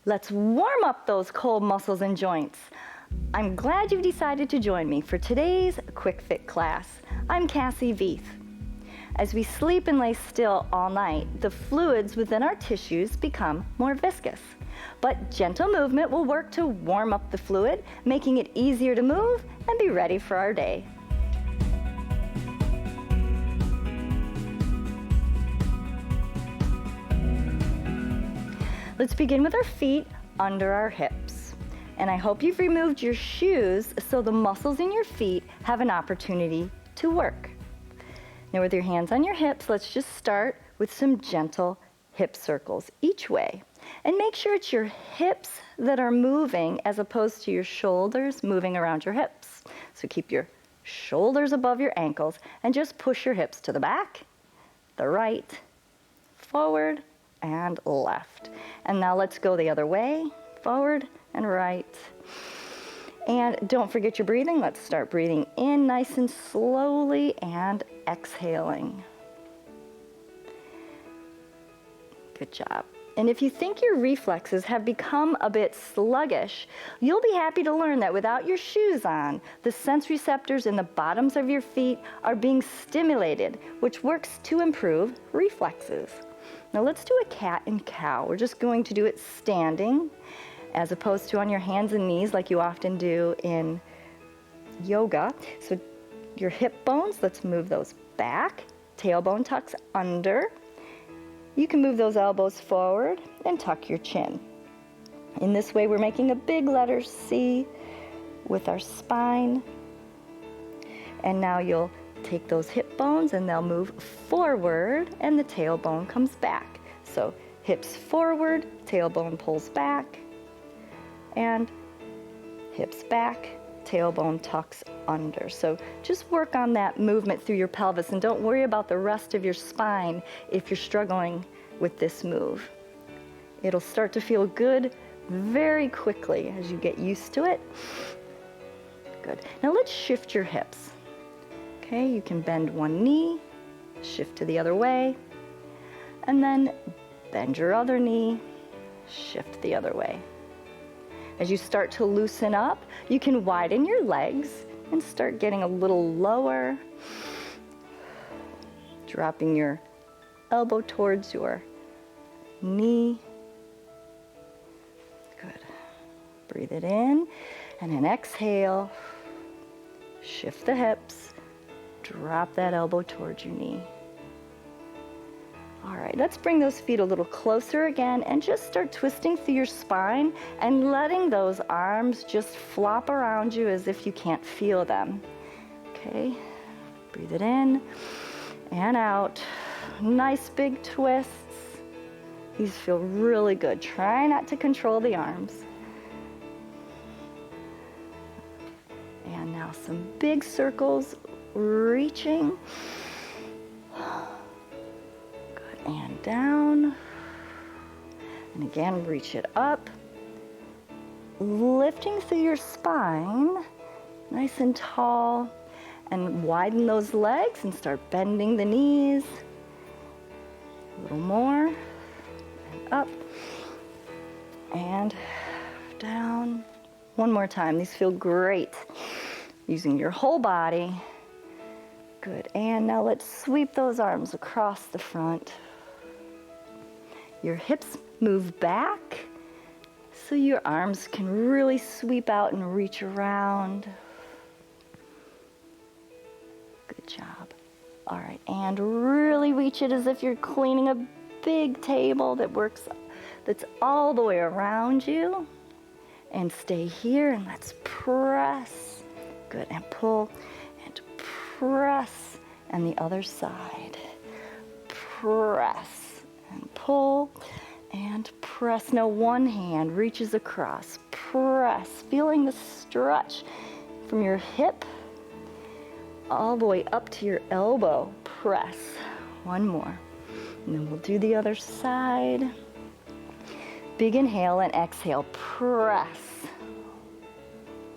Let's warm up those cold muscles and joints. I'm glad you've decided to join me for today's Quick Fit class. I'm Cassie Veith. As we sleep and lay still all night, the fluids within our tissues become more viscous. But gentle movement will work to warm up the fluid, making it easier to move and be ready for our day. Let's begin with our feet under our hips. And I hope you've removed your shoes so the muscles in your feet have an opportunity to work. Now with your hands on your hips, let's just start with some gentle hip circles each way. And make sure it's your hips that are moving as opposed to your shoulders moving around your hips. So keep your shoulders above your ankles and just push your hips to the back, the right, forward, and left. And now let's go the other way, forward and right. And don't forget your breathing. Let's start breathing in nice and slowly and exhaling. Good job. And if you think your reflexes have become a bit sluggish, you'll be happy to learn that without your shoes on, the sense receptors in the bottoms of your feet are being stimulated, which works to improve reflexes. Now let's do a cat and cow. We're just going to do it standing as opposed to on your hands and knees like you often do in yoga. So your hip bones, let's move those back. Tailbone tucks under. You can move those elbows forward and tuck your chin. In this way, we're making a big letter C with our spine. And now you'll take those hip bones and they'll move forward and the tailbone comes back. So hips forward, tailbone pulls back, and hips back, tailbone tucks under. So just work on that movement through your pelvis and don't worry about the rest of your spine if you're struggling with this move. It'll start to feel good very quickly as you get used to it. Good. Now let's shift your hips. Okay, you can bend one knee, shift to the other way, and then bend your other knee, shift the other way. As you start to loosen up, you can widen your legs and start getting a little lower, dropping your elbow towards your knee. Good. Breathe it in, and then exhale, shift the hips, drop that elbow towards your knee. All right, let's bring those feet a little closer again and just start twisting through your spine and letting those arms just flop around you as if you can't feel them. Okay, breathe it in and out. Nice big twists. These feel really good. Try not to control the arms. And now some big circles, reaching. And down, and again reach it up, lifting through your spine, nice and tall, and widen those legs and start bending the knees. A little more, and up, and down. One more time. These feel great. Using your whole body. Good, and now let's sweep those arms across the front. Your hips move back so your arms can really sweep out and reach around. Good job. All right, and really reach it as if you're cleaning a big table that's all the way around you. And stay here, and let's press. Good, and pull and press. And the other side. Press. And pull and press. Now one hand reaches across. Press, feeling the stretch from your hip all the way up to your elbow. Press. One more. And then we'll do the other side. Big inhale and exhale. Press.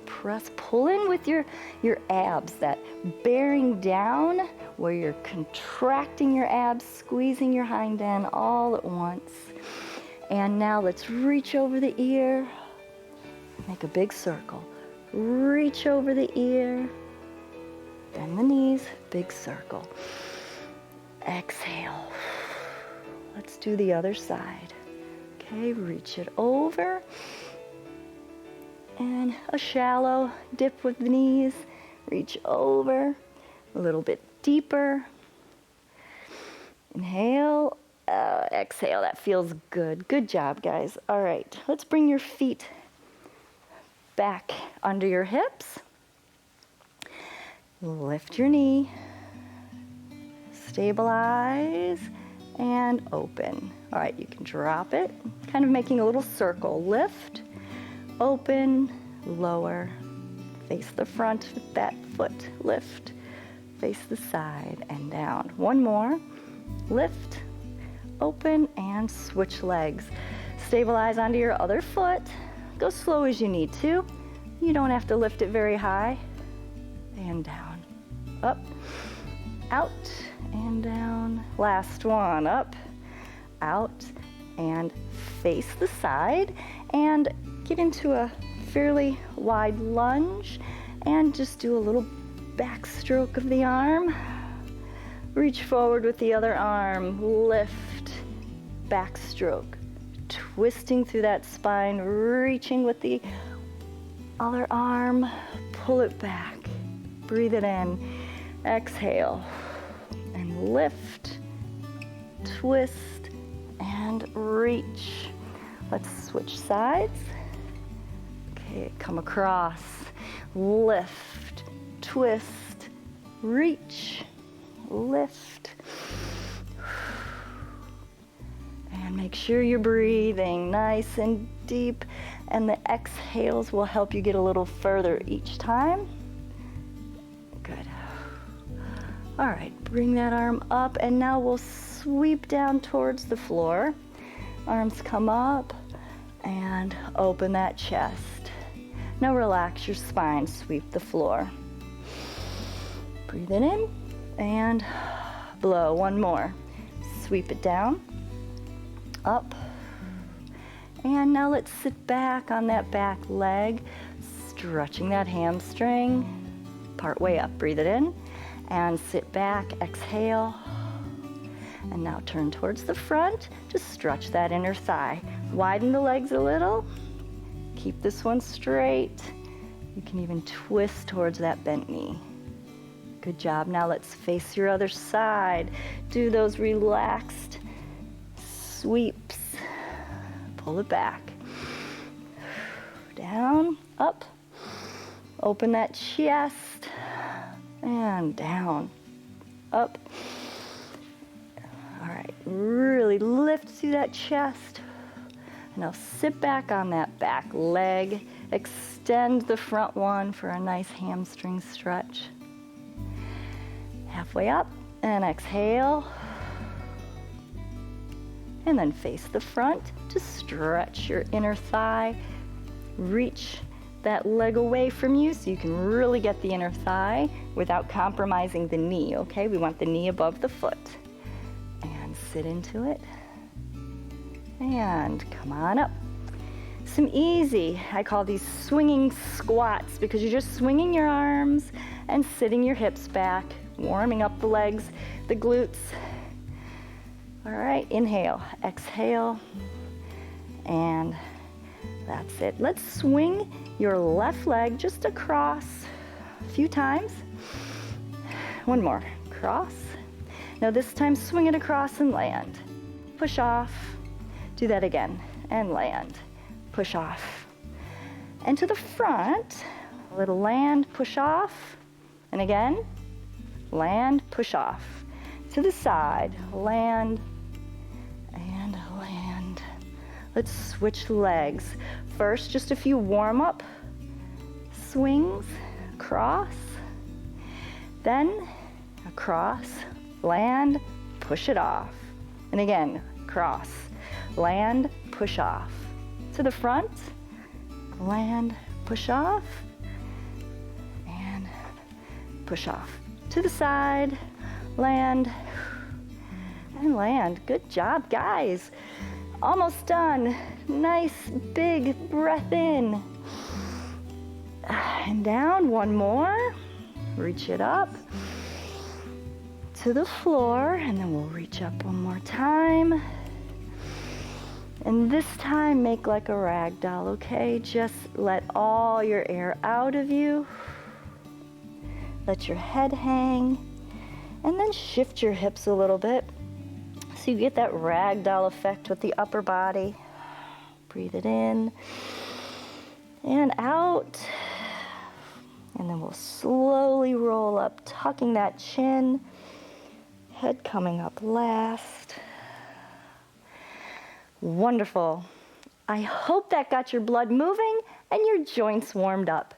Press. Pull in with your abs, that bearing down where you're contracting your abs, squeezing your hind end all at once. And now let's reach over the ear. Make a big circle. Reach over the ear. Bend the knees, big circle. Exhale. Let's do the other side. Okay, reach it over. And a shallow dip with the knees. Reach over. A little bit deeper. Inhale. Exhale. That feels good. Good job, guys. All right, let's bring your feet back under your hips. Lift your knee. Stabilize and open. All right, you can drop it, kind of making a little circle. Lift, open, lower. Face the front with that foot. Lift, face the side and down. One more. Lift, open, and switch legs. Stabilize onto your other foot. Go slow as you need to. You don't have to lift it very high. And down, up, out, and down. Last one, up, out, and face the side. And get into a fairly wide lunge. And just do a little backstroke of the arm. Reach forward with the other arm. Lift, backstroke. Twisting through that spine, reaching with the other arm. Pull it back. Breathe it in. Exhale. And lift, twist, and reach. Let's switch sides. Okay, come across. Lift, twist, reach, lift. And make sure you're breathing nice and deep, and the exhales will help you get a little further each time. Good. All right, bring that arm up, and now we'll sweep down towards the floor. Arms come up, and open that chest. Now relax your spine, sweep the floor. Breathe it in, and blow. One more. Sweep it down, up, and now let's sit back on that back leg, stretching that hamstring, part way up. Breathe it in, and sit back, exhale, and now turn towards the front. Just stretch that inner thigh. Widen the legs a little. Keep this one straight. You can even twist towards that bent knee. Good job. Now let's face your other side. Do those relaxed sweeps. Pull it back. Down, up. Open that chest. And down, up. All right, really lift through that chest. Now sit back on that back leg. Extend the front one for a nice hamstring stretch. Halfway up, and exhale. And then face the front to stretch your inner thigh. Reach that leg away from you so you can really get the inner thigh without compromising the knee, okay? We want the knee above the foot. And sit into it. And come on up. Some easy, I call these swinging squats, because you're just swinging your arms and sitting your hips back, warming up the legs, the glutes. All right, inhale, exhale, and that's it. Let's swing your left leg just across a few times. One more, cross. Now this time swing it across and land. Push off. Do that again, and land, push off. And to the front, a little land, push off, and again, land, push off. To the side, land, and land. Let's switch legs. First, just a few warm-up swings, cross, then across, land, push it off. And again, cross. Land, push off. To the front, land, push off, and push off. To the side, land, and land. Good job, guys. Almost done. Nice big breath in. And down, one more. Reach it up to the floor, and then we'll reach up one more time. And this time, make like a rag doll, okay? Just let all your air out of you. Let your head hang, and then shift your hips a little bit so you get that rag doll effect with the upper body. Breathe it in and out. And then we'll slowly roll up, tucking that chin, head coming up last. Wonderful. I hope that got your blood moving and your joints warmed up.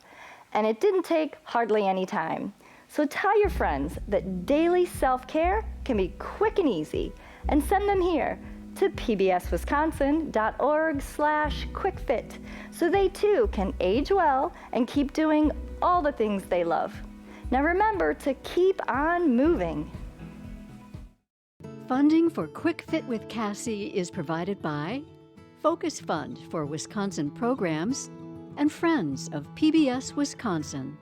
And it didn't take hardly any time. So tell your friends that daily self-care can be quick and easy, and send them here to pbswisconsin.org/quickfit so they too can age well and keep doing all the things they love. Now remember to keep on moving. Funding for Quick Fit with Cassie is provided by Focus Fund for Wisconsin Programs and Friends of PBS Wisconsin.